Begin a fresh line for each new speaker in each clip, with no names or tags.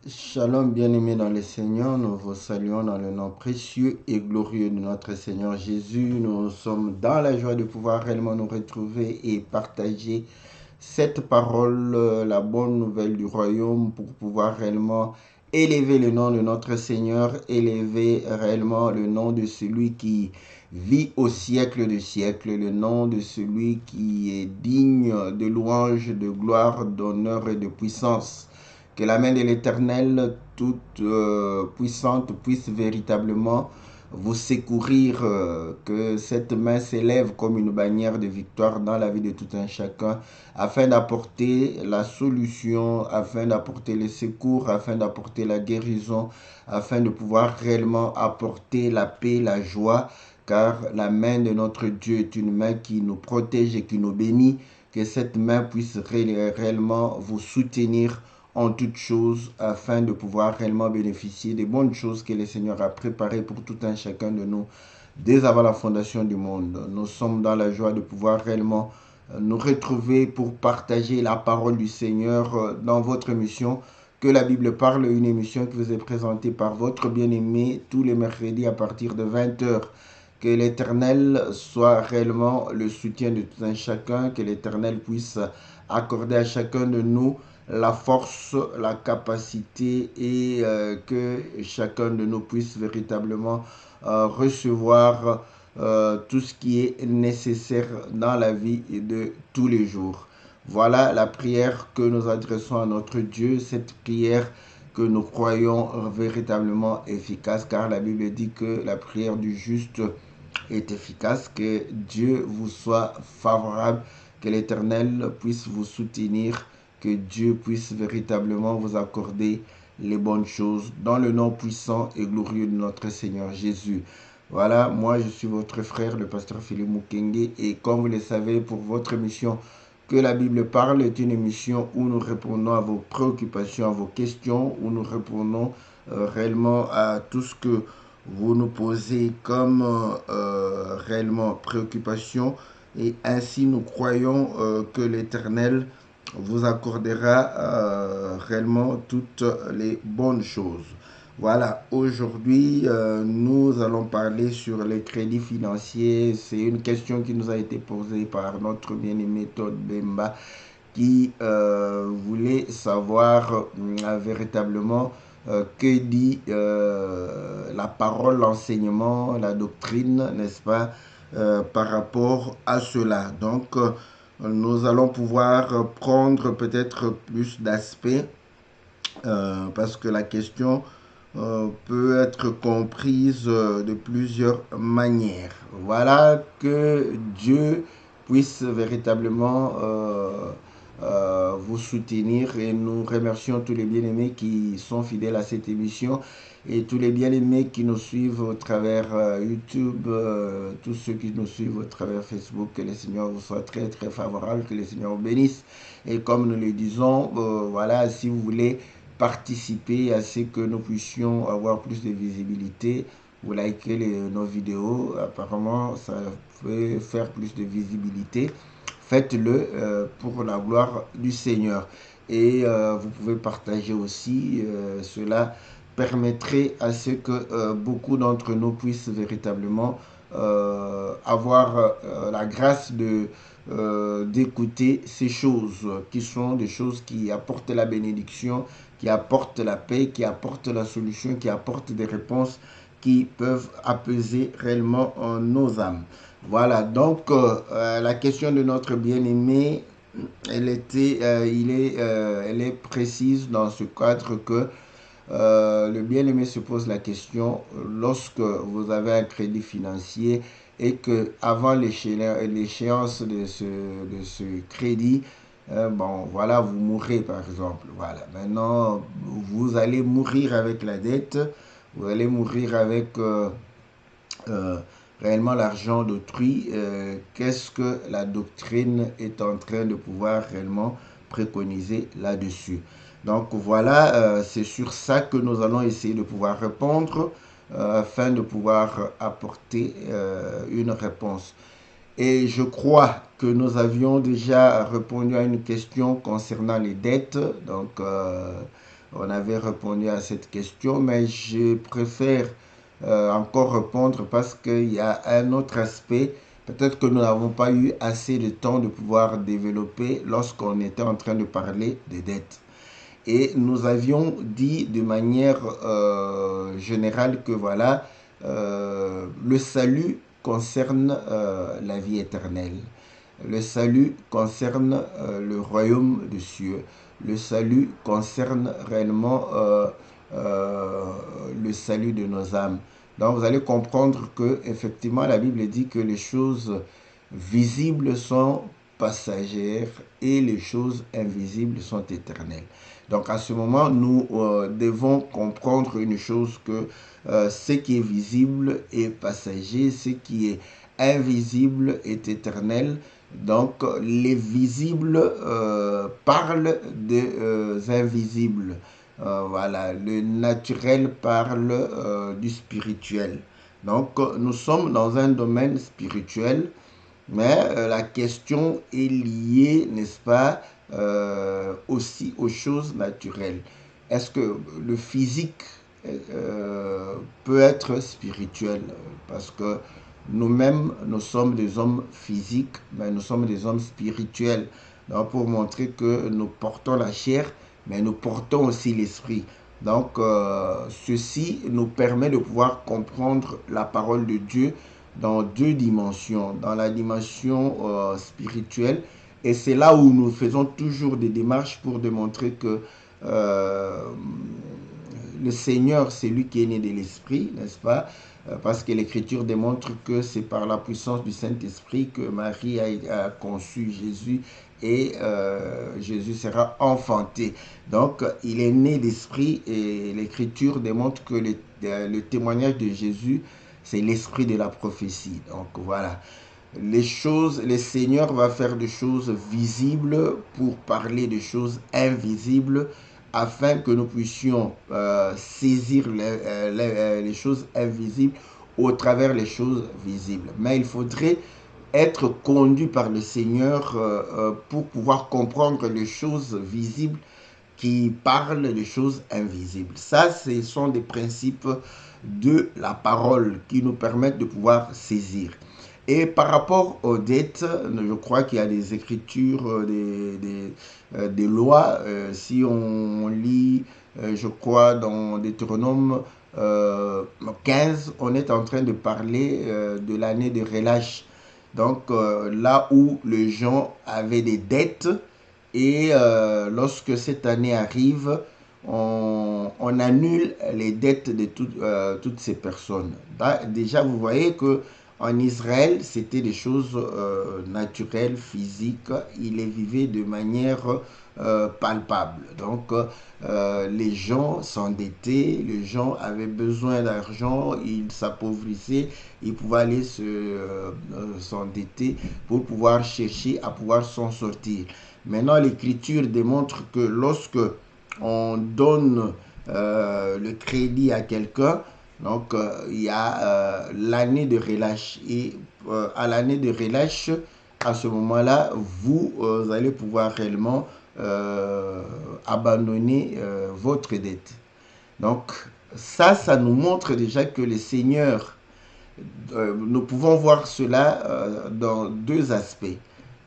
Shalom bien-aimés dans le Seigneur, nous vous saluons dans le nom précieux et glorieux de notre Seigneur Jésus. Nous sommes dans la joie de pouvoir réellement nous retrouver et partager cette parole, la bonne nouvelle du royaume pour pouvoir réellement élever le nom de notre Seigneur, élever réellement le nom de celui qui vit au siècle des siècles, le nom de celui qui est digne de louange, de gloire, d'honneur et de puissance. Que la main de l'Éternel, toute puissante, puisse véritablement vous secourir, que cette main s'élève comme une bannière de victoire dans la vie de tout un chacun, afin d'apporter la solution, afin d'apporter le secours, afin d'apporter la guérison, afin de pouvoir réellement apporter la paix, la joie, car la main de notre Dieu est une main qui nous protège et qui nous bénit. Que cette main puisse réellement vous soutenir en toutes choses afin de pouvoir réellement bénéficier des bonnes choses que le Seigneur a préparées pour tout un chacun de nous dès avant la fondation du monde. Nous sommes dans la joie de pouvoir réellement nous retrouver pour partager la parole du Seigneur dans votre émission Que la Bible parle, une émission qui vous est présentée par votre bien-aimé tous les mercredis à partir de 20 heures. Que l'Éternel soit réellement le soutien de tout un chacun, que l'Éternel puisse accorder à chacun de nous la force, la capacité et que chacun de nous puisse véritablement recevoir tout ce qui est nécessaire dans la vie de tous les jours. Voilà la prière que nous adressons à notre Dieu, cette prière que nous croyons véritablement efficace, car la Bible dit que la prière du juste est efficace, que Dieu vous soit favorable, que l'Éternel puisse vous soutenir, que Dieu puisse véritablement vous accorder les bonnes choses dans le nom puissant et glorieux de notre Seigneur Jésus. Voilà, moi je suis votre frère, le pasteur Philippe Mukenge, et comme vous le savez, pour votre émission Que la Bible parle est une émission où nous répondons à vos préoccupations, à vos questions, où nous répondons réellement à tout ce que vous nous posez comme réellement préoccupation, et ainsi nous croyons que l'Éternel vous accordera réellement toutes les bonnes choses. Voilà, aujourd'hui, nous allons parler sur les crédits financiers. C'est une question qui nous a été posée par notre bien-aimé Todd Bemba qui voulait savoir véritablement que dit la parole, l'enseignement, la doctrine, n'est-ce pas, par rapport à cela. Donc, nous allons pouvoir prendre peut-être plus d'aspects parce que la question peut être comprise de plusieurs manières. Voilà, que Dieu puisse véritablement vous soutenir, et nous remercions tous les bien-aimés qui sont fidèles à cette émission et tous les bien-aimés qui nous suivent au travers YouTube, tous ceux qui nous suivent au travers Facebook. Que le Seigneur vous soit très très favorable, que le Seigneur vous bénisse. Et comme nous le disons, voilà, si vous voulez participer à ce que nous puissions avoir plus de visibilité, vous likez nos vidéos, apparemment ça peut faire plus de visibilité. Faites-le pour la gloire du Seigneur. Et vous pouvez partager aussi, cela permettrait à ce que beaucoup d'entre nous puissent véritablement avoir la grâce de d'écouter ces choses qui sont des choses qui apportent la bénédiction, qui apportent la paix, qui apportent la solution, qui apportent des réponses qui peuvent apaiser réellement nos âmes. Voilà, donc la question de notre bien-aimé, elle est précise dans ce cadre que le bien-aimé se pose la question: lorsque vous avez un crédit financier et que avant l'échéance de ce crédit, bon, voilà, vous mourrez par exemple. Voilà, maintenant, vous allez mourir avec la dette, vous allez mourir avec euh, réellement l'argent d'autrui. Qu'est-ce que la doctrine est en train de pouvoir réellement préconiser là-dessus? Donc voilà, c'est sur ça que nous allons essayer de pouvoir répondre afin de pouvoir apporter une réponse. Et je crois que nous avions déjà répondu à une question concernant les dettes. Donc on avait répondu à cette question, mais je préfère encore répondre parce qu'il y a un autre aspect. Peut-être que nous n'avons pas eu assez de temps de pouvoir développer lorsqu'on était en train de parler des dettes. Et nous avions dit de manière générale que voilà, le salut concerne la vie éternelle. Le salut concerne le royaume des cieux. Le salut concerne réellement le salut de nos âmes. Donc vous allez comprendre que effectivement la Bible dit que les choses visibles sont passagères et les choses invisibles sont éternelles. Donc à ce moment, nous devons comprendre une chose que ce qui est visible est passager, ce qui est invisible est éternel. Donc les visibles parlent des invisibles. Voilà, le naturel parle du spirituel. Donc nous sommes dans un domaine spirituel, mais la question est liée, n'est-ce pas, aussi aux choses naturelles. Est-ce que le physique peut être spirituel? Parce que nous-mêmes, nous sommes des hommes physiques, mais nous sommes des hommes spirituels. Donc, pour montrer que nous portons la chair, mais nous portons aussi l'esprit. Donc, ceci nous permet de pouvoir comprendre la parole de Dieu dans deux dimensions. Dans la dimension spirituelle, et c'est là où nous faisons toujours des démarches pour démontrer que le Seigneur, c'est lui qui est né de l'Esprit, n'est-ce pas? Parce que l'Écriture démontre que c'est par la puissance du Saint-Esprit que Marie a conçu Jésus et Jésus sera enfanté. Donc, il est né d'Esprit et l'Écriture démontre que le témoignage de Jésus, c'est l'esprit de la prophétie. Donc, voilà. Les choses, le Seigneur va faire des choses visibles pour parler de choses invisibles afin que nous puissions saisir les choses invisibles au travers les choses visibles. Mais il faudrait être conduit par le Seigneur pour pouvoir comprendre les choses visibles qui parlent des choses invisibles. Ça, ce sont des principes de la parole qui nous permettent de pouvoir saisir. Et par rapport aux dettes, je crois qu'il y a des écritures, des lois. Si on lit, je crois, dans Deutéronome 15, on est en train de parler de l'année de relâche. Donc là où les gens avaient des dettes et lorsque cette année arrive, on annule les dettes de toutes ces personnes. Déjà, vous voyez que en Israël, c'était des choses naturelles, physiques. Ils les vivaient de manière palpable. Donc, les gens s'endettaient, les gens avaient besoin d'argent, ils s'appauvrissaient, ils pouvaient aller s'endetter pour pouvoir chercher à pouvoir s'en sortir. Maintenant, l'Écriture démontre que lorsque on donne le crédit à quelqu'un, donc il y a l'année de relâche. Et à l'année de relâche, à ce moment-là, vous allez pouvoir réellement abandonner votre dette. Donc ça nous montre déjà que le Seigneur, nous pouvons voir cela dans deux aspects.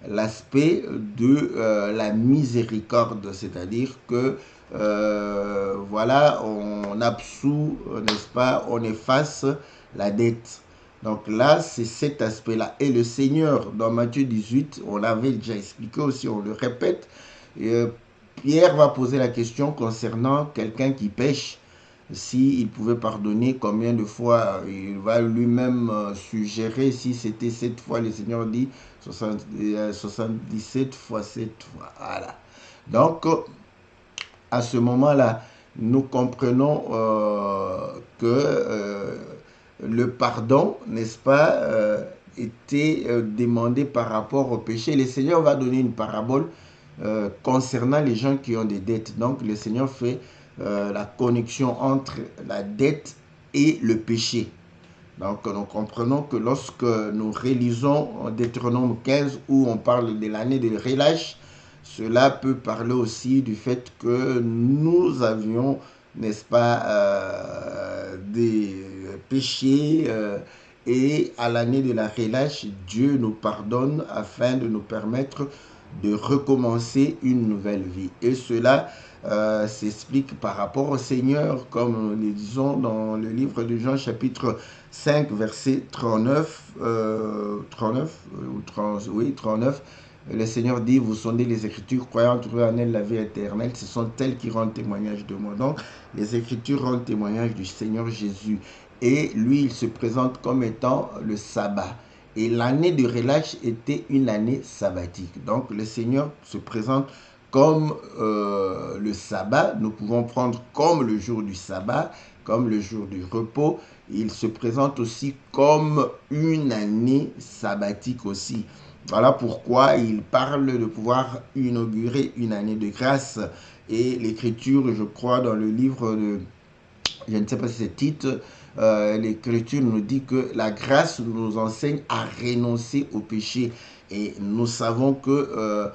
L'aspect de la miséricorde, c'est-à-dire que voilà, on absout, n'est-ce pas, on efface la dette. Donc là, c'est cet aspect-là. Et le Seigneur, dans Matthieu 18, on l'avait déjà expliqué aussi, on le répète, Pierre va poser la question concernant quelqu'un qui pêche. S'il pouvait pardonner, combien de fois il va lui-même suggérer, si c'était 7 fois, le Seigneur dit 77 fois 7 fois. Voilà. Donc, à ce moment-là, nous comprenons que le pardon, n'est-ce pas, était demandé par rapport au péché. Le Seigneur va donner une parabole concernant les gens qui ont des dettes. Donc, le Seigneur fait la connexion entre la dette et le péché. Donc, nous comprenons que lorsque nous réalisons Deutéronome 15, où on parle de l'année de relâche, Cela peut parler aussi du fait que nous avions, n'est-ce pas, des péchés et à l'année de la relâche, Dieu nous pardonne afin de nous permettre de recommencer une nouvelle vie. Et cela s'explique par rapport au Seigneur, comme nous le disons dans le livre de Jean chapitre 5, verset 39, 39 ou 30, oui, 39. Le Seigneur dit, vous sondez les Écritures, croyant trouver en elles la vie éternelle. Ce sont elles qui rendent témoignage de moi. Donc, les Écritures rendent témoignage du Seigneur Jésus. Et lui, il se présente comme étant le sabbat. Et l'année de relâche était une année sabbatique. Donc, le Seigneur se présente comme le sabbat. Nous pouvons prendre comme le jour du sabbat, comme le jour du repos. Il se présente aussi comme une année sabbatique aussi. Voilà pourquoi il parle de pouvoir inaugurer une année de grâce. Et l'Écriture, je crois, dans le livre de, je ne sais pas si c'est titre, l'Écriture nous dit que la grâce nous enseigne à renoncer au péché. Et nous savons que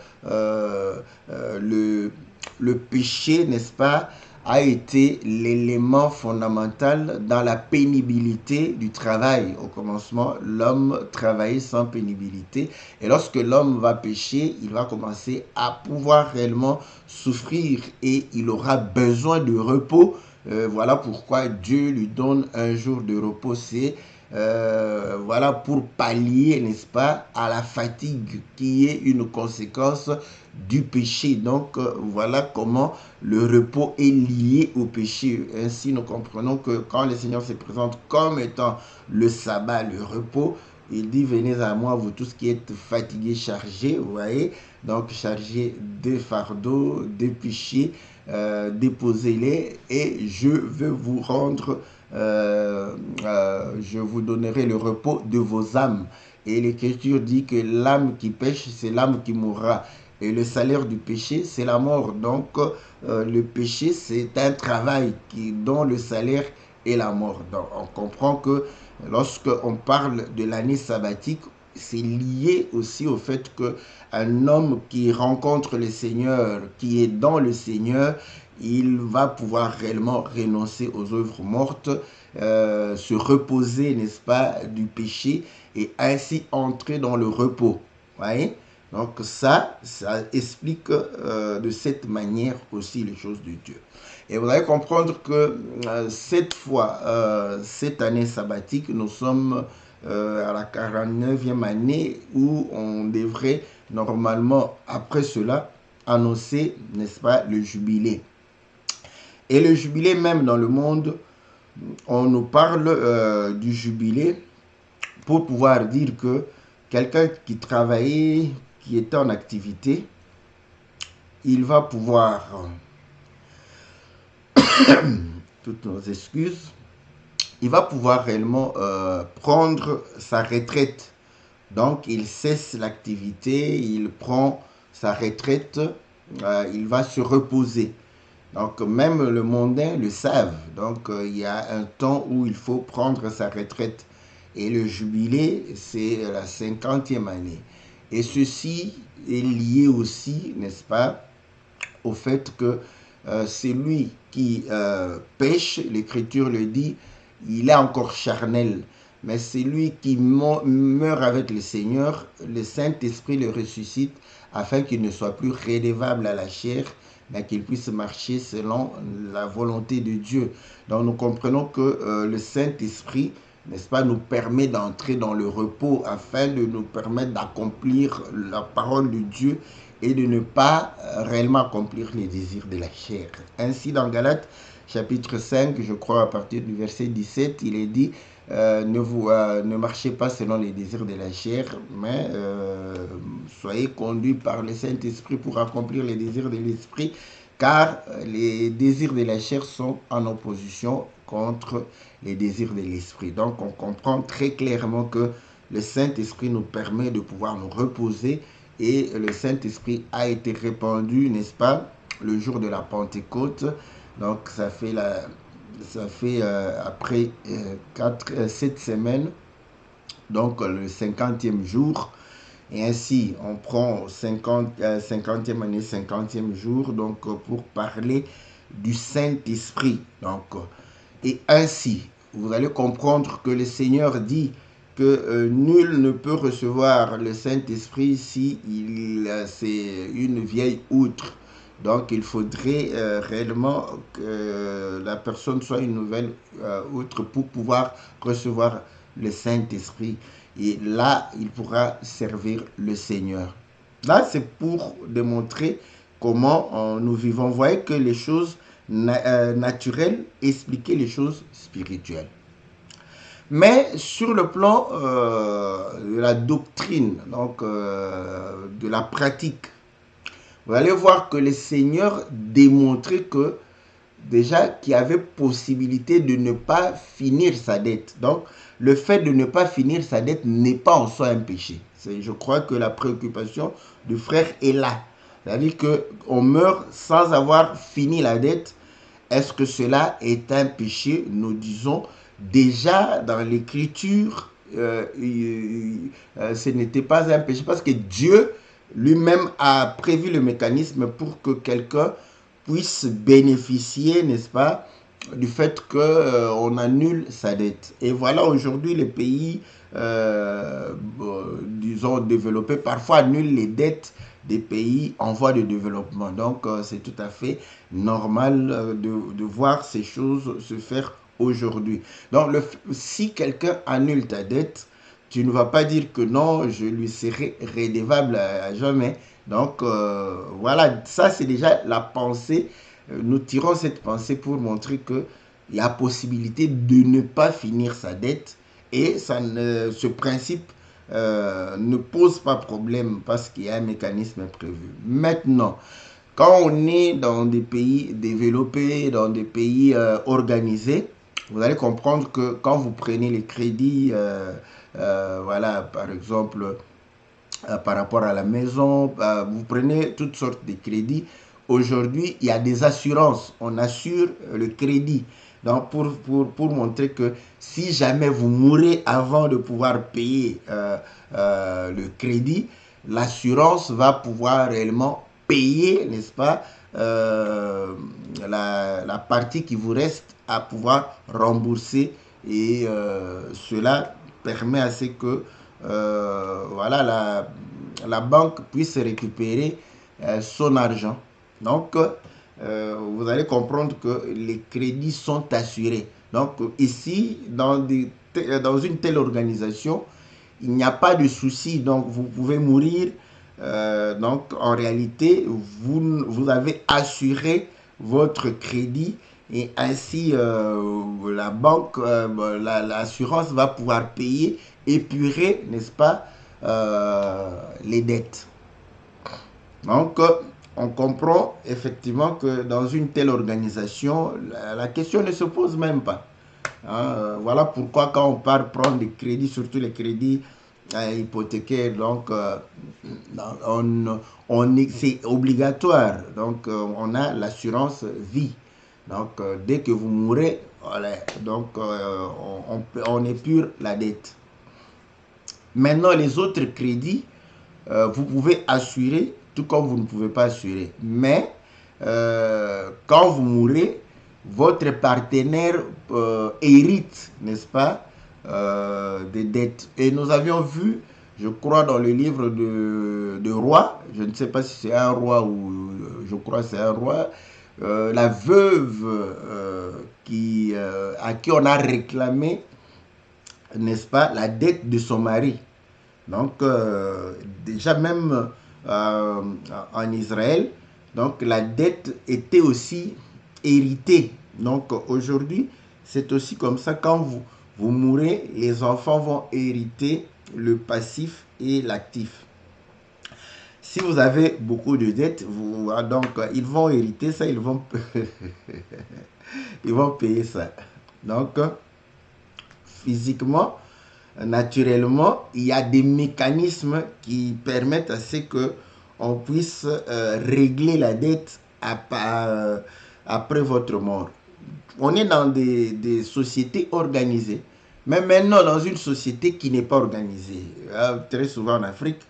le péché, n'est-ce pas, a été l'élément fondamental dans la pénibilité du travail. Au commencement, l'homme travaillait sans pénibilité. Et lorsque l'homme va pécher, il va commencer à pouvoir réellement souffrir et il aura besoin de repos. Voilà pourquoi Dieu lui donne un jour de repos. C'est voilà pour pallier, n'est-ce pas, à la fatigue qui est une conséquence du péché. Donc voilà comment le repos est lié au péché. Ainsi nous comprenons que quand le Seigneur se présente comme étant le sabbat, le repos, il dit venez à moi vous tous qui êtes fatigués, chargés, vous voyez, donc chargés de fardeaux, de péchés, déposez-les et je vais vous rendre, je vous donnerai le repos de vos âmes. Et l'Écriture dit que l'âme qui pêche, c'est l'âme qui mourra. Et le salaire du péché, c'est la mort. Donc, le péché, c'est un travail dont le salaire est la mort. Donc, on comprend que lorsqu'on parle de l'année sabbatique, c'est lié aussi au fait qu'un homme qui rencontre le Seigneur, qui est dans le Seigneur, il va pouvoir réellement renoncer aux œuvres mortes, se reposer, n'est-ce pas, du péché et ainsi entrer dans le repos. Voyez? Donc ça explique de cette manière aussi les choses de Dieu. Et vous allez comprendre que cette fois, cette année sabbatique, nous sommes à la 49e année où on devrait normalement, après cela, annoncer, n'est-ce pas, le jubilé. Et le jubilé, même dans le monde, on nous parle du jubilé pour pouvoir dire que quelqu'un qui travaillait, qui était en activité, il va pouvoir, toutes nos excuses, il va pouvoir réellement prendre sa retraite. Donc, il cesse l'activité, il prend sa retraite, il va se reposer. Donc, même le mondain le savent. Donc, il y a un temps où il faut prendre sa retraite. Et le jubilé, c'est la 50e année. Et ceci est lié aussi, n'est-ce pas, au fait que celui qui pêche, l'Écriture le dit, il est encore charnel. Mais celui qui meurt avec le Seigneur, le Saint-Esprit le ressuscite afin qu'il ne soit plus redevable à la chair, mais qu'il puisse marcher selon la volonté de Dieu. Donc nous comprenons que le Saint-Esprit, n'est-ce pas, nous permet d'entrer dans le repos afin de nous permettre d'accomplir la parole de Dieu et de ne pas réellement accomplir les désirs de la chair. Ainsi, dans Galates, chapitre 5, je crois à partir du verset 17, il est dit ne marchez pas selon les désirs de la chair, mais soyez conduits par le Saint-Esprit pour accomplir les désirs de l'Esprit, car les désirs de la chair sont en opposition contre les désirs de l'Esprit. Donc on comprend très clairement que le Saint-Esprit nous permet de pouvoir nous reposer et le Saint-Esprit a été répandu, n'est-ce pas, le jour de la Pentecôte. Donc ça fait après 7 semaines, donc le 50e jour. Et ainsi, on prend 50e année, 50e jour, donc pour parler du Saint-Esprit. Donc, et ainsi, vous allez comprendre que le Seigneur dit que nul ne peut recevoir le Saint-Esprit si c'est une vieille outre. Donc, il faudrait réellement que la personne soit une nouvelle outre pour pouvoir recevoir le Saint-Esprit. Et là, il pourra servir le Seigneur. Là, c'est pour démontrer comment nous vivons. Vous voyez que les choses naturelles expliquaient les choses spirituelles. Mais sur le plan de la doctrine, donc de la pratique, vous allez voir que le Seigneur démontrait que déjà qu'il y avait possibilité de ne pas finir sa dette. Donc, le fait de ne pas finir sa dette n'est pas en soi un péché. Je crois que la préoccupation du frère est là. C'est-à-dire qu'on meurt sans avoir fini la dette. Est-ce que cela est un péché? Nous disons déjà dans l'écriture, ce n'était pas un péché parce que Dieu lui-même a prévu le mécanisme pour que quelqu'un puisse bénéficier, n'est-ce pas, du fait qu'on annule sa dette. Et voilà, aujourd'hui, les pays, disons, développés, parfois annulent les dettes des pays en voie de développement. Donc, c'est tout à fait normal de voir ces choses se faire aujourd'hui. Donc, si quelqu'un annule ta dette, tu ne vas pas dire que non, je lui serai redevable à jamais. Donc, voilà, ça c'est déjà la pensée. Nous tirons cette pensée pour montrer qu'il y a possibilité de ne pas finir sa dette. Et ce principe ne pose pas problème parce qu'il y a un mécanisme prévu. Maintenant, quand on est dans des pays développés, dans des pays organisés, vous allez comprendre que quand vous prenez les crédits, voilà, par exemple, par rapport à la maison, vous prenez toutes sortes de crédits. Aujourd'hui, il y a des assurances. On assure le crédit. Donc, pour montrer que si jamais vous mourrez avant de pouvoir payer le crédit, l'assurance va pouvoir réellement payer, n'est-ce pas, la partie qui vous reste à pouvoir rembourser. Et cela permet à ce que voilà, la banque puisse récupérer son argent. Donc, vous allez comprendre que les crédits sont assurés. Donc, ici, dans une telle organisation, il n'y a pas de souci. Donc, vous pouvez mourir. Donc, en réalité, vous avez assuré votre crédit et ainsi la banque, l'assurance va pouvoir payer, épurer, n'est-ce pas, les dettes. Donc, on comprend effectivement que dans une telle organisation, la question ne se pose même pas. Hein, voilà pourquoi quand on part prendre des crédits, surtout les crédits hypothécaires, donc c'est obligatoire. Donc, on a l'assurance vie. Donc, dès que vous mourrez, voilà, donc on épure la dette. Maintenant, les autres crédits, vous pouvez assurer, tout comme vous ne pouvez pas assurer. Mais, quand vous mourrez, votre partenaire hérite, n'est-ce pas, des dettes. Et nous avions vu, je crois, dans le livre de Roi, je ne sais pas si c'est un roi ou je crois que c'est un roi, la veuve à qui on a réclamé, n'est-ce pas, la dette de son mari. Donc, déjà même en Israël, donc la dette était aussi héritée. Donc, aujourd'hui, c'est aussi comme ça, quand vous mourrez, les enfants vont hériter le passif et l'actif. Si vous avez beaucoup de dettes, donc ils vont hériter ça, ils vont payer ça. Donc, physiquement, naturellement, il y a des mécanismes qui permettent à ce que on puisse régler la dette après votre mort. On est dans des sociétés organisées, mais maintenant dans une société qui n'est pas organisée. Très souvent en Afrique,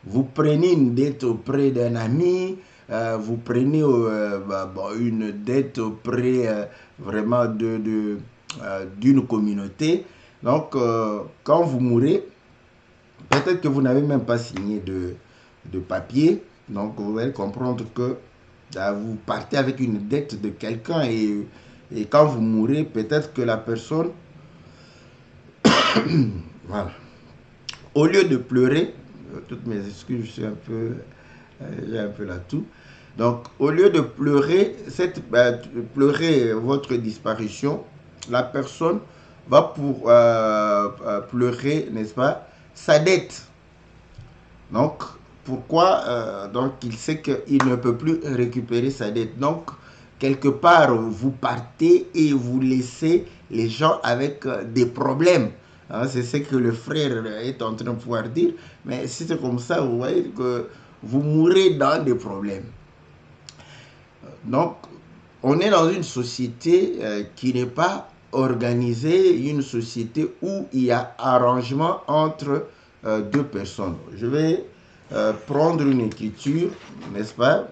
Vous prenez une dette auprès d'un ami, vous prenez une dette auprès vraiment d'une communauté. Donc, quand vous mourrez, peut-être que vous n'avez même pas signé de papier. Donc, vous allez comprendre que vous partez avec une dette de quelqu'un et quand vous mourrez, peut-être que la personne, voilà, au lieu de pleurer, toutes mes excuses, je suis un peu, j'ai un peu la toux. Donc, au lieu de pleurer, pleurer votre disparition, la personne va pour pleurer, n'est-ce pas, sa dette. Donc, pourquoi donc, il sait qu'il ne peut plus récupérer sa dette. Donc, quelque part, vous partez et vous laissez les gens avec des problèmes. Hein, c'est ce que le frère est en train de pouvoir dire. Mais si c'est comme ça, vous voyez que vous mourrez dans des problèmes. Donc, on est dans une société qui n'est pas organisée, une société où il y a arrangement entre deux personnes. Je vais prendre une écriture, n'est-ce pas,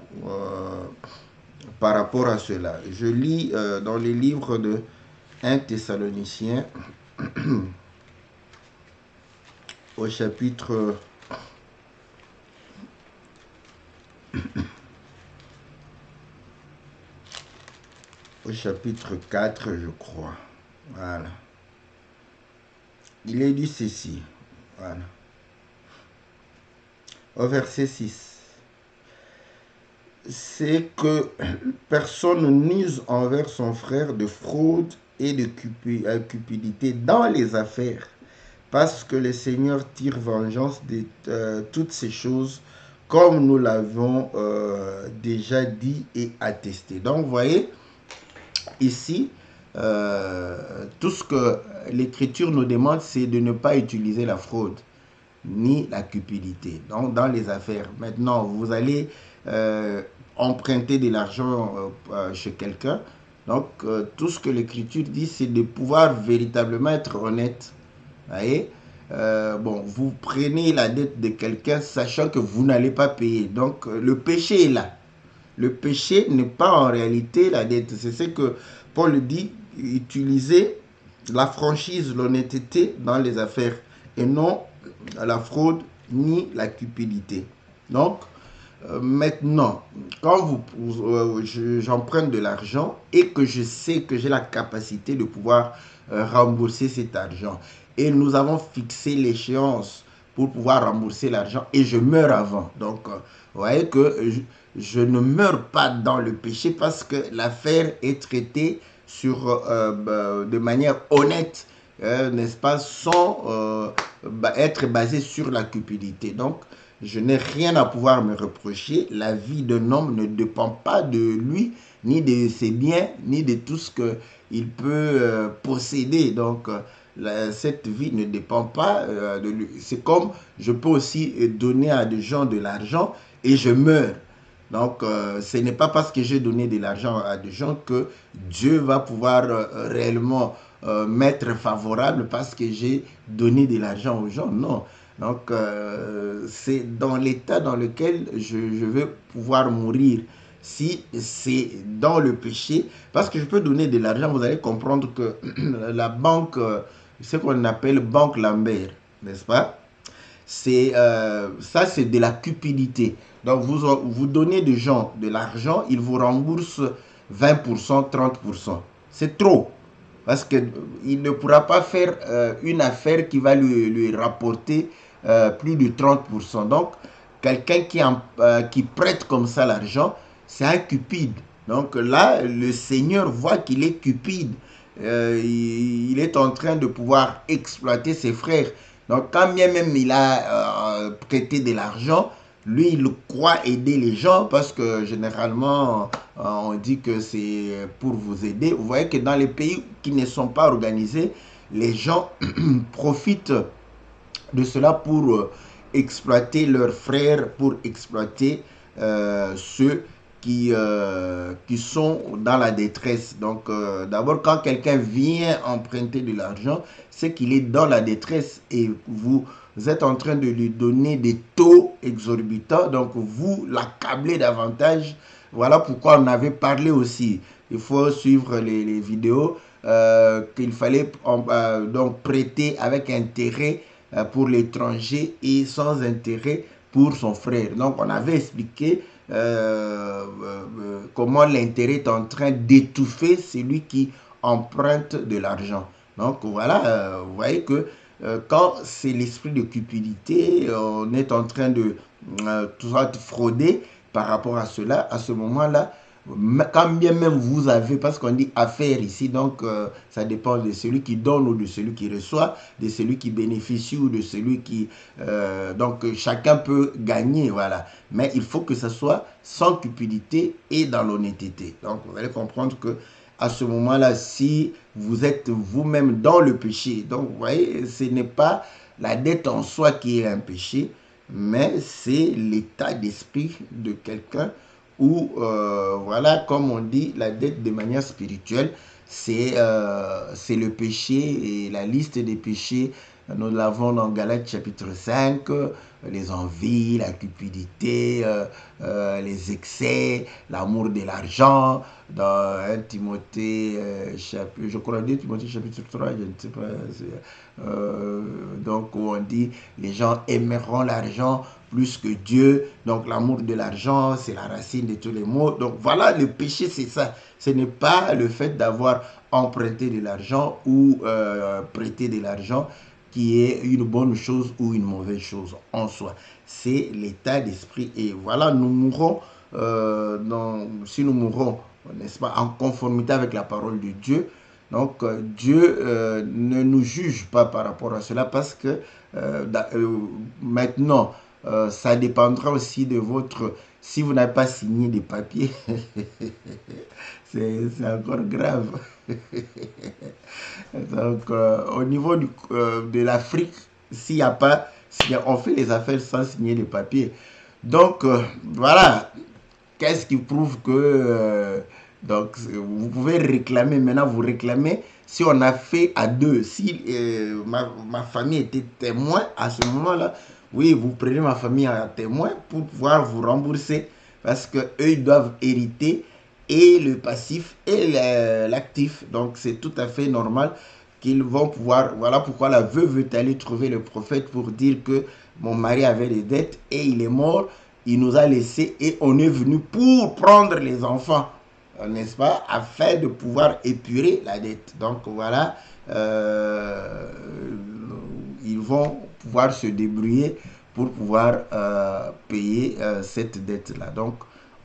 par rapport à cela. Je lis dans les livres de 1 Thessaloniciens au chapitre au chapitre 4, je crois. Voilà. Il est dit ceci. Voilà. Au verset 6. C'est que personne n'use envers son frère de fraude et de cupidité dans les affaires, parce que le Seigneur tire vengeance de toutes ces choses, comme nous l'avons déjà dit et attesté. Donc, vous voyez, ici, tout ce que l'Écriture nous demande, c'est de ne pas utiliser la fraude ni la cupidité. Donc, dans les affaires, maintenant, vous allez emprunter de l'argent chez quelqu'un. Donc, tout ce que l'Écriture dit, c'est de pouvoir véritablement être honnête. Vous voyez, bon, vous prenez la dette de quelqu'un sachant que vous n'allez pas payer. Donc, le péché est là. Le péché n'est pas en réalité la dette. C'est ce que Paul dit, utiliser la franchise, l'honnêteté dans les affaires et non la fraude ni la cupidité. Donc, maintenant, quand j'emprunte de l'argent et que je sais que j'ai la capacité de pouvoir rembourser cet argent et nous avons fixé l'échéance pour pouvoir rembourser l'argent et je meurs avant. Donc, vous voyez que je ne meurs pas dans le péché parce que l'affaire est traitée de manière honnête, n'est-ce pas, sans être basée sur la cupidité. Donc, je n'ai rien à pouvoir me reprocher. La vie d'un homme ne dépend pas de lui, ni de ses biens, ni de tout ce qu'il peut posséder. Donc, cette vie ne dépend pas de lui. C'est comme je peux aussi donner à des gens de l'argent et je meurs. Donc, ce n'est pas parce que j'ai donné de l'argent à des gens que Dieu va pouvoir réellement m'être favorable parce que j'ai donné de l'argent aux gens. Non. Donc, c'est dans l'état dans lequel je vais pouvoir mourir. Si c'est dans le péché, parce que je peux donner de l'argent, vous allez comprendre que la banque, ce qu'on appelle banque Lambert, n'est-ce pas? Ça, c'est de la cupidité. Donc, vous donnez des gens de l'argent, ils vous remboursent 20%, 30%. C'est trop. Parce qu'il ne pourra pas faire une affaire qui va lui rapporter plus de 30%. Donc, quelqu'un qui prête comme ça l'argent, c'est un cupide. Donc là, le Seigneur voit qu'il est cupide. Il est en train de pouvoir exploiter ses frères. Donc, quand bien même il a prêté de l'argent, lui, il croit aider les gens parce que généralement, on dit que c'est pour vous aider. Vous voyez que dans les pays qui ne sont pas organisés, les gens profitent de cela pour exploiter leurs frères, pour exploiter ceux qui sont dans la détresse. Donc, d'abord, quand quelqu'un vient emprunter de l'argent, c'est qu'il est dans la détresse et vous vous êtes en train de lui donner des taux exorbitants, donc vous l'accablez davantage. Voilà pourquoi on avait parlé aussi. Il faut suivre les vidéos qu'il fallait donc prêter avec intérêt pour l'étranger et sans intérêt pour son frère. Donc on avait expliqué comment l'intérêt est en train d'étouffer celui qui emprunte de l'argent. Donc voilà, vous voyez que quand c'est l'esprit de cupidité, on est en train de tout ça, de frauder par rapport à cela, à ce moment-là, quand bien même vous avez, parce qu'on dit affaire ici, donc ça dépend de celui qui donne ou de celui qui reçoit, de celui qui bénéficie ou de celui qui... donc chacun peut gagner, voilà. Mais il faut que ça soit sans cupidité et dans l'honnêteté. Donc vous allez comprendre que à ce moment-là, si vous êtes vous-même dans le péché, donc vous voyez, ce n'est pas la dette en soi qui est un péché, mais c'est l'état d'esprit de quelqu'un où, voilà, comme on dit, la dette de manière spirituelle, c'est le péché et la liste des péchés. Nous l'avons dans Galates chapitre 5, les envies, la cupidité, les excès, l'amour de l'argent. Dans 1 Timothée, je crois 2 Timothée chapitre 3, je ne sais pas. Donc où on dit, les gens aimeront l'argent plus que Dieu. Donc l'amour de l'argent, c'est la racine de tous les maux. Donc voilà, le péché, c'est ça. Ce n'est pas le fait d'avoir emprunté de l'argent ou prêté de l'argent qui est une bonne chose ou une mauvaise chose en soi. C'est l'état d'esprit. Et voilà, nous mourrons, si nous mourrons, n'est-ce pas, en conformité avec la parole de Dieu. Donc Dieu ne nous juge pas par rapport à cela parce que maintenant, ça dépendra aussi de votre... Si vous n'avez pas signé des papiers, c'est encore grave. Donc, au niveau de l'Afrique, s'il n'y a pas, on fait les affaires sans signer les papiers. Donc, voilà. Qu'est-ce qui prouve que donc vous pouvez réclamer, maintenant vous réclamez, si on a fait à deux, si ma famille était témoin à ce moment-là, oui, vous prenez ma famille à témoin pour pouvoir vous rembourser parce que eux ils doivent hériter et le passif et l'actif. Donc c'est tout à fait normal qu'ils vont pouvoir, voilà pourquoi la veuve est allée trouver le prophète pour dire que mon mari avait des dettes et il est mort. Il nous a laissés et on est venu pour prendre les enfants, n'est-ce pas, afin de pouvoir épurer la dette. Donc voilà, ils vont pouvoir se débrouiller pour pouvoir payer cette dette-là. Donc,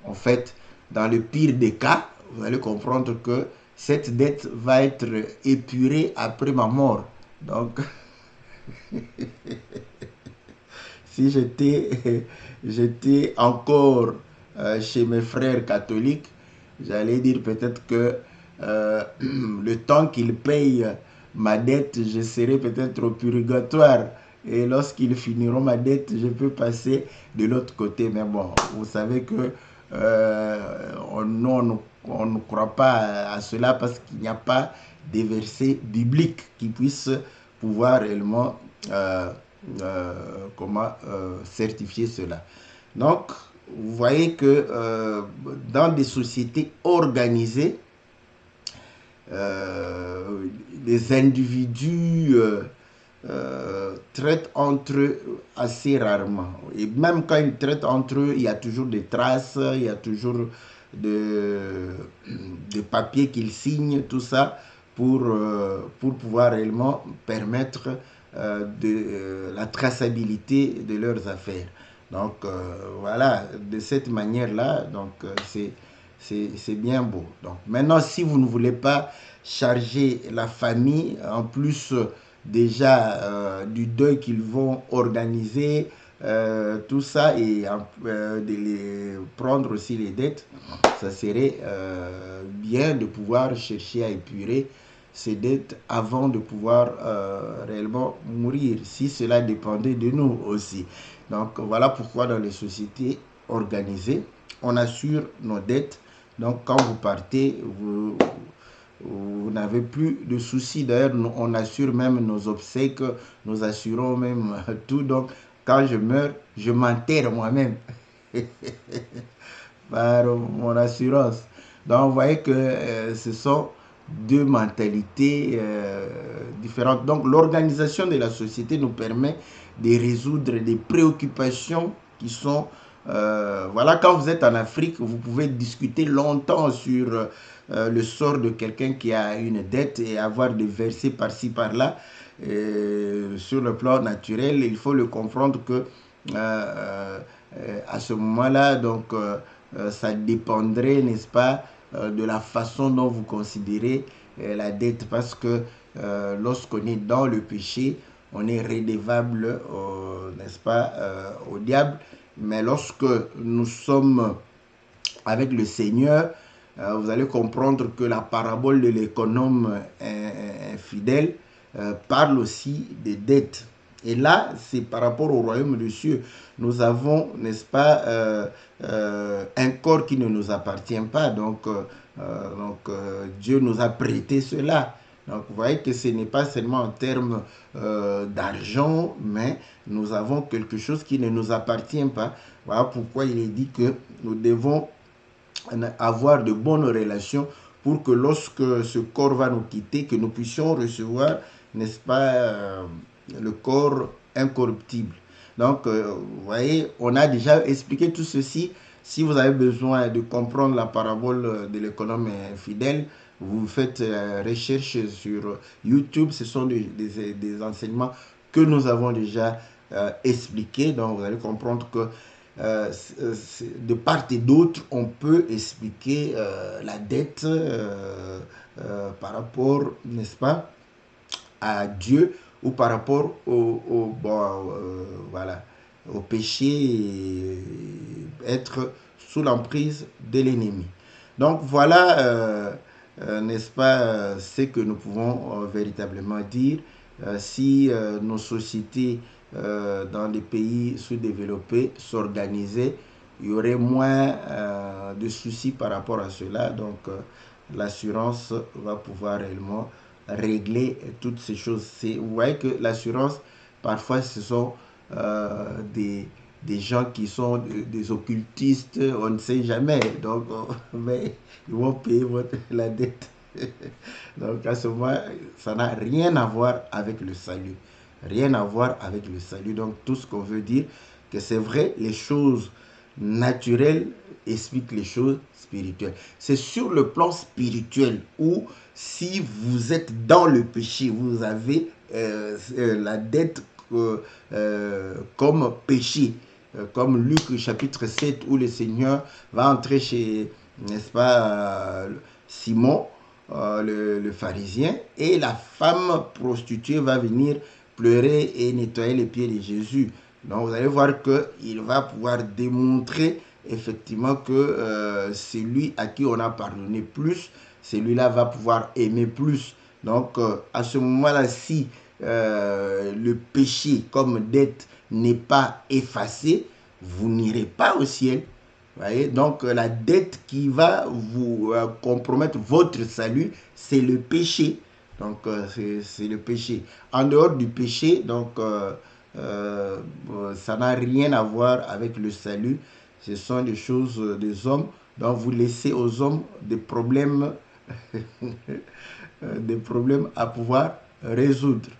en fait, dans le pire des cas, vous allez comprendre que cette dette va être épurée après ma mort. Donc, si j'étais encore chez mes frères catholiques, j'allais dire peut-être que le temps qu'ils payent ma dette, je serai peut-être au purgatoire. Et lorsqu'ils finiront ma dette, je peux passer de l'autre côté. Mais bon, vous savez que on ne croit pas à cela parce qu'il n'y a pas des versets bibliques qui puissent pouvoir réellement certifier cela. Donc, vous voyez que dans des sociétés organisées, les individus traitent entre eux assez rarement. Et même quand ils traitent entre eux, il y a toujours des traces, il y a toujours des papiers qu'ils signent, tout ça, pour pouvoir réellement permettre la traçabilité de leurs affaires. Donc voilà, de cette manière-là, donc c'est bien beau. Donc maintenant, si vous ne voulez pas charger la famille, en plus déjà du deuil qu'ils vont organiser, tout ça, et de les prendre aussi les dettes, ça serait bien de pouvoir chercher à épurer ces dettes avant de pouvoir réellement mourir, si cela dépendait de nous aussi. Donc voilà pourquoi dans les sociétés organisées, on assure nos dettes. Donc quand vous partez, vous n'avez plus de soucis. D'ailleurs, on assure même nos obsèques, nous assurons même tout. Donc, quand je meurs, je m'enterre moi-même par mon assurance. Donc, vous voyez que ce sont deux mentalités différentes. Donc, l'organisation de la société nous permet de résoudre des préoccupations qui sont... voilà, quand vous êtes en Afrique, vous pouvez discuter longtemps sur le sort de quelqu'un qui a une dette et avoir des versets par-ci, par-là. Sur le plan naturel, il faut le comprendre que à ce moment-là, donc, ça dépendrait, n'est-ce pas, de la façon dont vous considérez la dette, parce que lorsqu'on est dans le péché, on est redevable, n'est-ce pas, au diable. Mais lorsque nous sommes avec le Seigneur, vous allez comprendre que la parabole de l'économe infidèle parle aussi des dettes. Et là, c'est par rapport au royaume des cieux. Nous avons, n'est-ce pas, un corps qui ne nous appartient pas. Donc, Dieu nous a prêté cela. Donc, vous voyez que ce n'est pas seulement en termes d'argent, mais nous avons quelque chose qui ne nous appartient pas. Voilà pourquoi il est dit que nous devons avoir de bonnes relations pour que lorsque ce corps va nous quitter, que nous puissions recevoir, n'est-ce pas, le corps incorruptible. Donc, vous voyez, on a déjà expliqué tout ceci. Si vous avez besoin de comprendre la parabole de l'économe infidèle, vous faites recherche sur YouTube. Ce sont des enseignements que nous avons déjà expliqués. Donc, vous allez comprendre que de part et d'autre, on peut expliquer la dette par rapport, n'est-ce pas, à Dieu ou par rapport voilà, au péché et être sous l'emprise de l'ennemi. Donc voilà, n'est-ce pas, ce que nous pouvons véritablement dire. Si nos sociétés dans les pays sous-développés s'organisaient, il y aurait moins de soucis par rapport à cela. Donc l'assurance va pouvoir réellement régler toutes ces choses. Vous voyez que l'assurance, parfois, ce sont des gens qui sont des occultistes, on ne sait jamais. Donc, mais ils vont payer la dette. Donc, à ce moment, ça n'a rien à voir avec le salut. Rien à voir avec le salut. Donc, tout ce qu'on veut dire, que c'est vrai, les choses naturelles expliquent les choses spirituelles. C'est sur le plan spirituel où, si vous êtes dans le péché, vous avez la dette comme péché. Comme Luc chapitre 7, où le Seigneur va entrer chez, n'est-ce pas, Simon, le pharisien, et la femme prostituée va venir pleurer et nettoyer les pieds de Jésus. Donc vous allez voir qu'il va pouvoir démontrer effectivement que celui à qui on a pardonné plus, celui-là va pouvoir aimer plus. Donc à ce moment-là, si le péché comme dette n'est pas effacé, vous n'irez pas au ciel. Voyez? Donc la dette qui va vous compromettre votre salut, c'est le péché. Donc c'est le péché. En dehors du péché, donc ça n'a rien à voir avec le salut. Ce sont des choses des hommes. Donc vous laissez aux hommes des problèmes, des problèmes à pouvoir résoudre.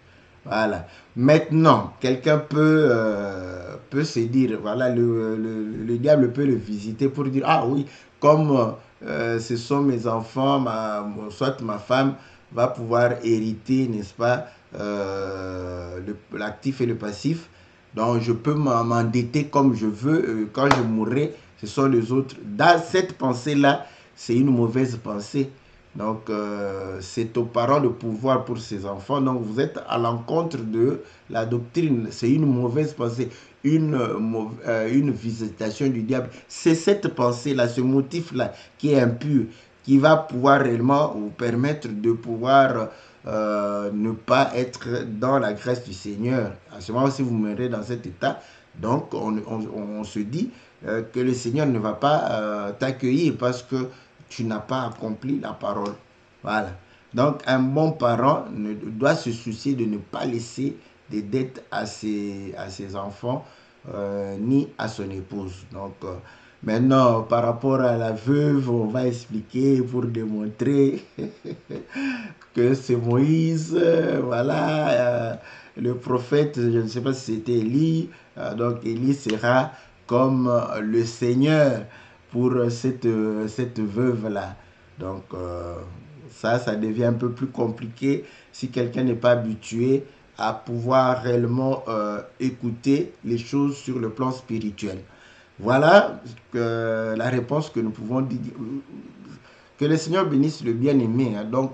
Voilà. Maintenant, quelqu'un peut se dire, voilà, le diable peut le visiter pour dire, ah oui, comme ce sont mes enfants, soit ma femme va pouvoir hériter, n'est-ce pas, l'actif et le passif. Donc, je peux m'endetter comme je veux. Quand je mourrai, ce sont les autres. Dans cette pensée-là, c'est une mauvaise pensée. Donc, c'est aux parents de pouvoir pour ses enfants. Donc, vous êtes à l'encontre de la doctrine. C'est une mauvaise pensée, une visitation du diable. C'est cette pensée-là, ce motif-là qui est impur, qui va pouvoir réellement vous permettre de pouvoir ne pas être dans la grâce du Seigneur. À ce moment, si vous mourrez dans cet état, donc on se dit que le Seigneur ne va pas t'accueillir parce que tu n'as pas accompli la parole. Voilà. Donc, un bon parent doit se soucier de ne pas laisser des dettes à ses enfants, ni à son épouse. Donc, maintenant, par rapport à la veuve, on va expliquer pour démontrer que c'est Moïse, voilà, le prophète, je ne sais pas si c'était Élie, donc Élie sera comme le Seigneur pour cette veuve-là. Donc, ça devient un peu plus compliqué si quelqu'un n'est pas habitué à pouvoir réellement écouter les choses sur le plan spirituel. Voilà la réponse que nous pouvons dire. Que le Seigneur bénisse le bien-aimé. Hein. Donc,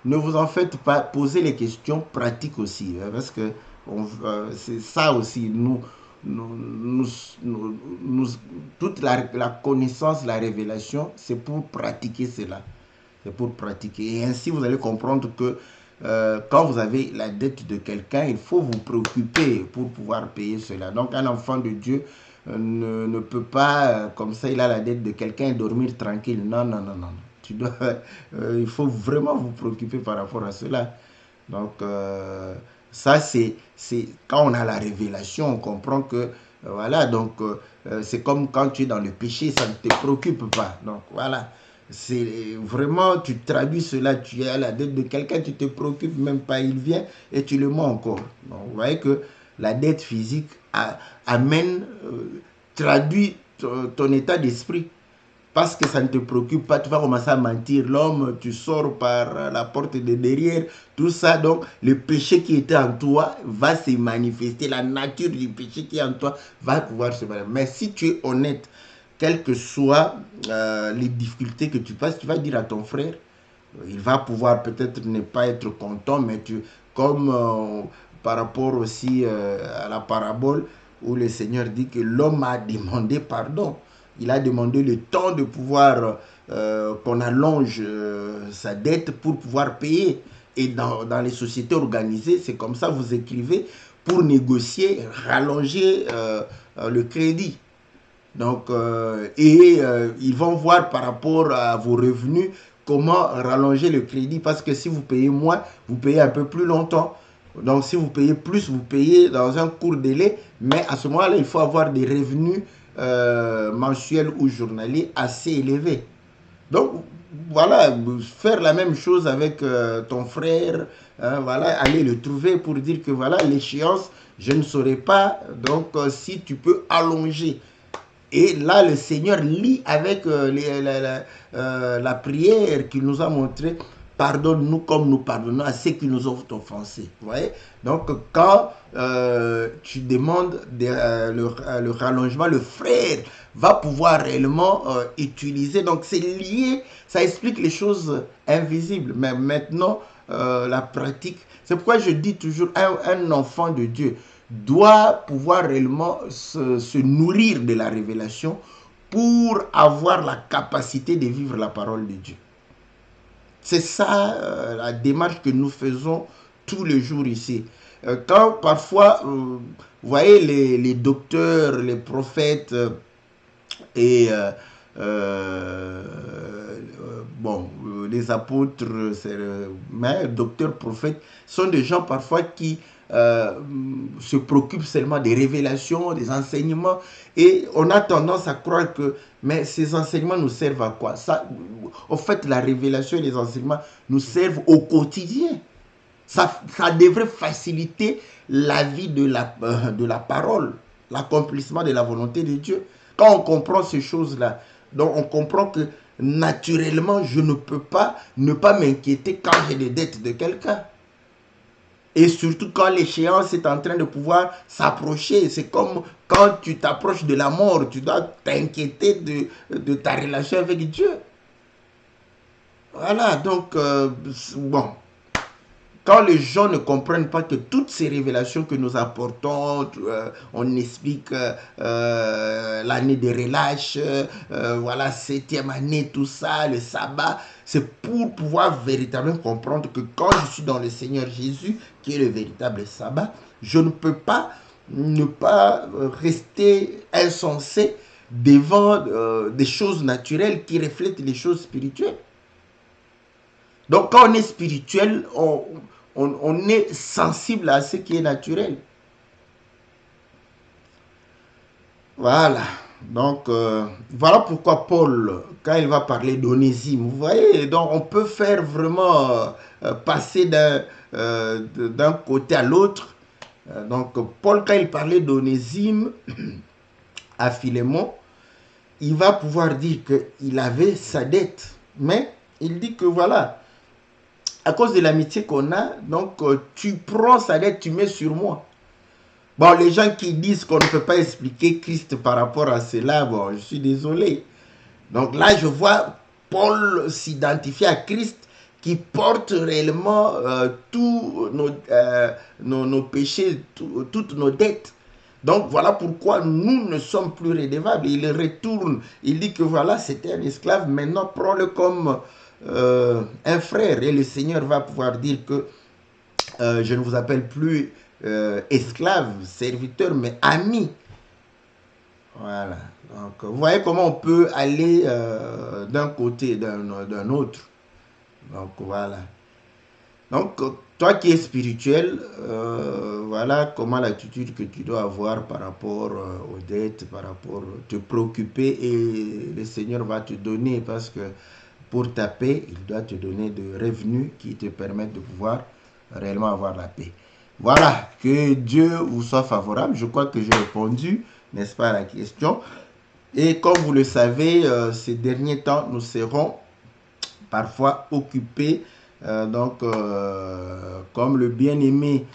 ne vous en faites pas, posez les questions pratiques aussi. Hein, parce que c'est ça aussi. Toute la connaissance, la révélation, c'est pour pratiquer cela. C'est pour pratiquer. Et ainsi, vous allez comprendre que quand vous avez la dette de quelqu'un, il faut vous préoccuper pour pouvoir payer cela. Donc, un enfant de Dieu ne peut pas, comme ça, il a la dette de quelqu'un et dormir tranquille. Non, non, non, non. Il faut vraiment vous préoccuper par rapport à cela. Donc, ça, c'est quand on a la révélation, on comprend que, voilà, donc, c'est comme quand tu es dans le péché, ça ne te préoccupe pas. Donc, voilà. C'est vraiment, tu traduis cela, tu es à la dette de quelqu'un, tu te préoccupes même pas, il vient et tu le mens encore. Donc, vous voyez que la dette physique amène, traduit ton état d'esprit. Parce que ça ne te préoccupe pas, tu vas commencer à mentir l'homme, tu sors par la porte de derrière, tout ça. Donc, le péché qui était en toi va se manifester. La nature du péché qui est en toi va pouvoir se manifester. Mais si tu es honnête, quelles que soient les difficultés que tu passes, tu vas dire à ton frère, il va pouvoir peut-être ne pas être content, mais comme par rapport aussi à la parabole où le Seigneur dit que l'homme a demandé pardon. Il a demandé le temps de pouvoir qu'on allonge sa dette pour pouvoir payer. Et dans les sociétés organisées, c'est comme ça, vous écrivez pour négocier, rallonger le crédit. Donc, ils vont voir par rapport à vos revenus comment rallonger le crédit. Parce que si vous payez moins, vous payez un peu plus longtemps. Donc, si vous payez plus, vous payez dans un court délai. Mais à ce moment-là, il faut avoir des revenus mensuels ou journaliers assez élevés. Donc, voilà, faire la même chose avec ton frère, hein, voilà, aller le trouver pour dire que voilà, l'échéance, je ne saurais pas. Donc, si tu peux allonger. Et là, le Seigneur lit avec la prière qu'il nous a montrée. Pardonne-nous comme nous pardonnons à ceux qui nous ont offensés. Vous voyez? Donc, quand tu demandes le rallongement, le frère va pouvoir réellement utiliser. Donc, c'est lié, ça explique les choses invisibles. Mais maintenant, la pratique, c'est pourquoi je dis toujours, un enfant de Dieu doit pouvoir réellement se nourrir de la révélation pour avoir la capacité de vivre la parole de Dieu. C'est ça la démarche que nous faisons tous les jours ici. Quand parfois, vous voyez les docteurs, les prophètes et bon, les apôtres, mais docteurs, prophètes, sont des gens parfois qui se préoccupent seulement des révélations, des enseignements, et on a tendance à croire que, mais ces enseignements nous servent à quoi? Ça, au fait, la révélation et les enseignements nous servent au quotidien. Ça devrait faciliter la vie de la parole, l'accomplissement de la volonté de Dieu. Quand on comprend ces choses-là, donc on comprend que naturellement, je ne peux pas ne pas m'inquiéter quand j'ai des dettes de quelqu'un. Et surtout quand l'échéance est en train de pouvoir s'approcher. C'est comme quand tu t'approches de la mort, tu dois t'inquiéter de ta relation avec Dieu. Voilà, donc, bon. Quand les gens ne comprennent pas que toutes ces révélations que nous apportons, on explique l'année des relâches, voilà, 7e année, tout ça, le sabbat, c'est pour pouvoir véritablement comprendre que quand je suis dans le Seigneur Jésus, qui est le véritable sabbat, je ne peux pas ne pas rester insensé devant des choses naturelles qui reflètent les choses spirituelles. Donc, quand on est spirituel, on est sensible à ce qui est naturel. Voilà. Donc, voilà pourquoi Paul, quand il va parler d'Onésime, vous voyez, donc on peut faire vraiment passer d'un côté à l'autre. Donc, Paul, quand il parlait d'Onésime à Philémon, il va pouvoir dire qu'il avait sa dette. Mais il dit que voilà, à cause de l'amitié qu'on a, donc tu prends sa dette, tu mets sur moi. Bon, les gens qui disent qu'on ne peut pas expliquer Christ par rapport à cela, bon, je suis désolé. Donc là, je vois Paul s'identifier à Christ qui porte réellement tous nos péchés, toutes nos dettes. Donc voilà pourquoi nous ne sommes plus redevables. Il retourne, il dit que voilà, c'était un esclave, maintenant prends-le comme un frère. Et le Seigneur va pouvoir dire que je ne vous appelle plus esclave, serviteur, mais ami. Voilà. Donc, vous voyez comment on peut aller d'un côté d'un autre. Donc, voilà. Donc, toi qui es spirituel, voilà comment l'attitude que tu dois avoir par rapport aux dettes, par rapport te préoccuper et le Seigneur va te donner parce que pour ta paix, il doit te donner des revenus qui te permettent de pouvoir réellement avoir la paix. Voilà, que Dieu vous soit favorable. Je crois que j'ai répondu, n'est-ce pas, à la question. Et comme vous le savez, ces derniers temps, nous serons parfois occupés. Comme le bien-aimé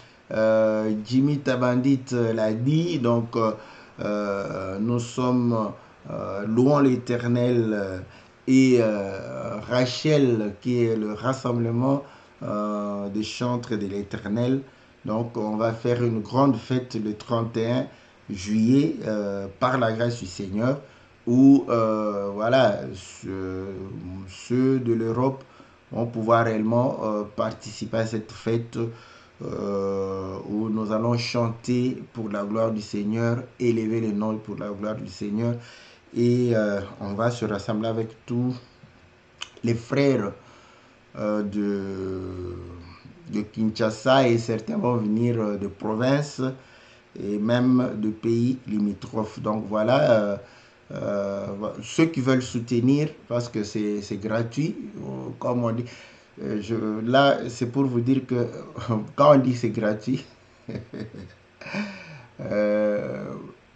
Jimmy Tabandit l'a dit, donc nous sommes louant l'Éternel et Rachel qui est le rassemblement des chantres de l'Éternel. Donc on va faire une grande fête le 31 juillet par la grâce du Seigneur où voilà, ceux de l'Europe vont pouvoir réellement participer à cette fête où nous allons chanter pour la gloire du Seigneur, élever le nom pour la gloire du Seigneur et on va se rassembler avec tous les frères de Kinshasa et certains vont venir de province et même de pays limitrophes. Donc voilà, ceux qui veulent soutenir, parce que c'est gratuit, comme on dit. Là, c'est pour vous dire que quand on dit c'est gratuit, euh,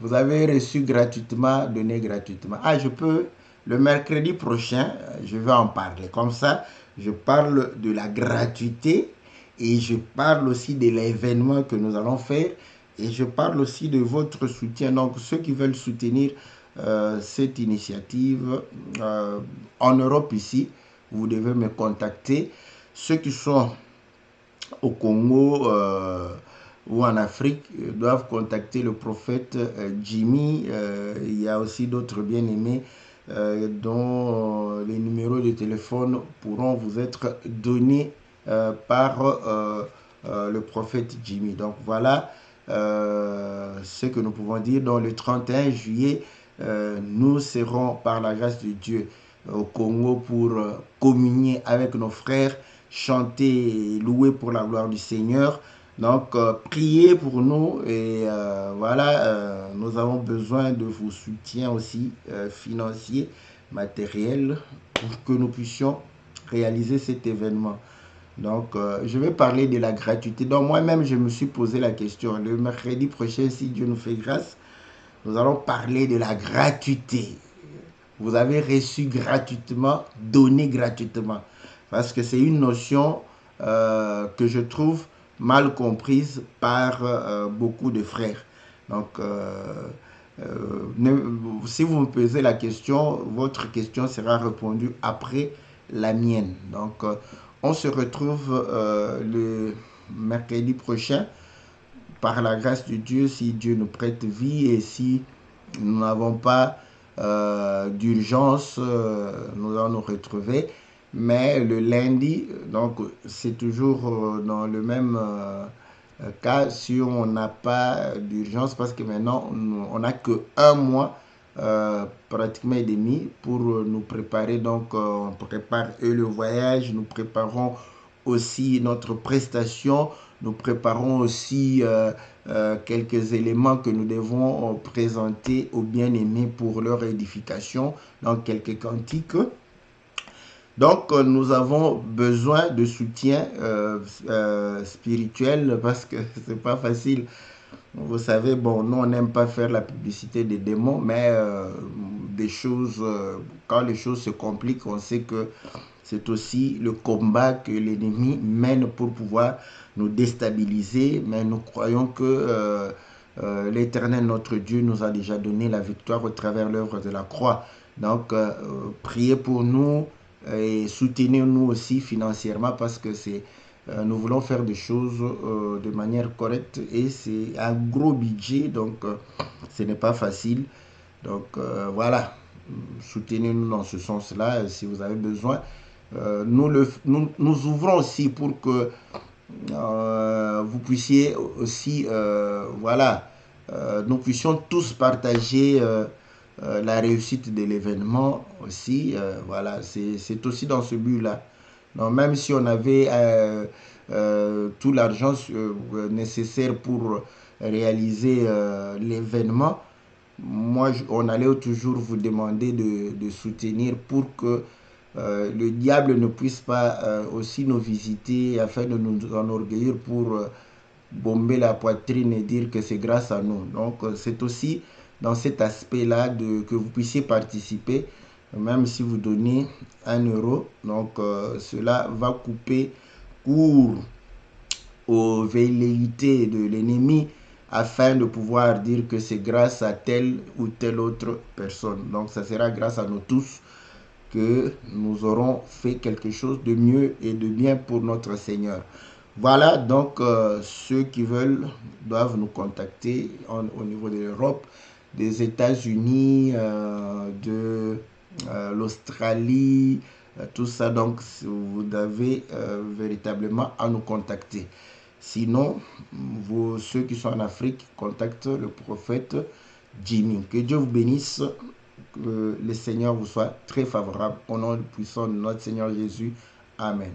vous avez reçu gratuitement, donné gratuitement. Ah, je peux, le mercredi prochain, je vais en parler. Comme ça, je parle de la gratuité et je parle aussi de l'événement que nous allons faire et je parle aussi de votre soutien. Donc, ceux qui veulent soutenir cette initiative en Europe ici, vous devez me contacter. Ceux qui sont au Congo ou en Afrique doivent contacter le prophète Jimmy. Il y a aussi d'autres bien-aimés dont les numéros de téléphone pourront vous être donnés par le prophète Jimmy. Donc voilà ce que nous pouvons dire. Dans le 31 juillet, nous serons par la grâce de Dieu au Congo pour communier avec nos frères, chanter et louer pour la gloire du Seigneur. Donc, priez pour nous et voilà, nous avons besoin de vos soutiens aussi financiers, matériels, pour que nous puissions réaliser cet événement. Donc, je vais parler de la gratuité. Donc, moi-même, je me suis posé la question. Le mercredi prochain, si Dieu nous fait grâce, nous allons parler de la gratuité. Vous avez reçu gratuitement, donné gratuitement. Parce que c'est une notion que je trouve mal comprise par beaucoup de frères. Donc, si vous me posez la question, votre question sera répondue après la mienne. Donc, on se retrouve le mercredi prochain par la grâce de Dieu, si Dieu nous prête vie et si nous n'avons pas d'urgence, nous allons nous retrouver. Mais le lundi, donc c'est toujours dans le même cas si on n'a pas d'urgence parce que maintenant on n'a que un mois pratiquement et demi pour nous préparer. Donc, on prépare le voyage, nous préparons aussi notre prestation, nous préparons aussi quelques éléments que nous devons présenter aux bien-aimés pour leur édification, donc quelques cantiques. Donc, nous avons besoin de soutien spirituel parce que c'est pas facile. Vous savez, bon, nous, on n'aime pas faire la publicité des démons, mais des choses, quand les choses se compliquent, on sait que c'est aussi le combat que l'ennemi mène pour pouvoir nous déstabiliser. Mais nous croyons que l'Éternel, notre Dieu, nous a déjà donné la victoire au travers de l'œuvre de la croix. Donc, priez pour nous et soutenez-nous aussi financièrement parce que nous voulons faire des choses de manière correcte et c'est un gros budget, donc ce n'est pas facile. Donc voilà, soutenez-nous dans ce sens-là si vous avez besoin. Nous ouvrons aussi pour que vous puissiez aussi, voilà, nous puissions tous partager la réussite de l'événement aussi. Voilà, c'est aussi dans ce but-là. Donc, même si on avait tout l'argent nécessaire pour réaliser l'événement, moi, on allait toujours vous demander de soutenir pour que le diable ne puisse pas aussi nous visiter afin de nous enorgueillir pour bomber la poitrine et dire que c'est grâce à nous. Donc, c'est aussi dans cet aspect-là que vous puissiez participer, même si vous donnez 1 euro. Donc, cela va couper court aux velléités de l'ennemi afin de pouvoir dire que c'est grâce à telle ou telle autre personne. Donc, ça sera grâce à nous tous que nous aurons fait quelque chose de mieux et de bien pour notre Seigneur. Voilà, donc ceux qui veulent doivent nous contacter au niveau de l'Europe, des États-Unis, de l'Australie, tout ça. Donc, vous avez véritablement à nous contacter. Sinon, ceux qui sont en Afrique, contactent le prophète Jimmy. Que Dieu vous bénisse. Que le Seigneur vous soit très favorable. Au nom puissant de notre Seigneur Jésus. Amen.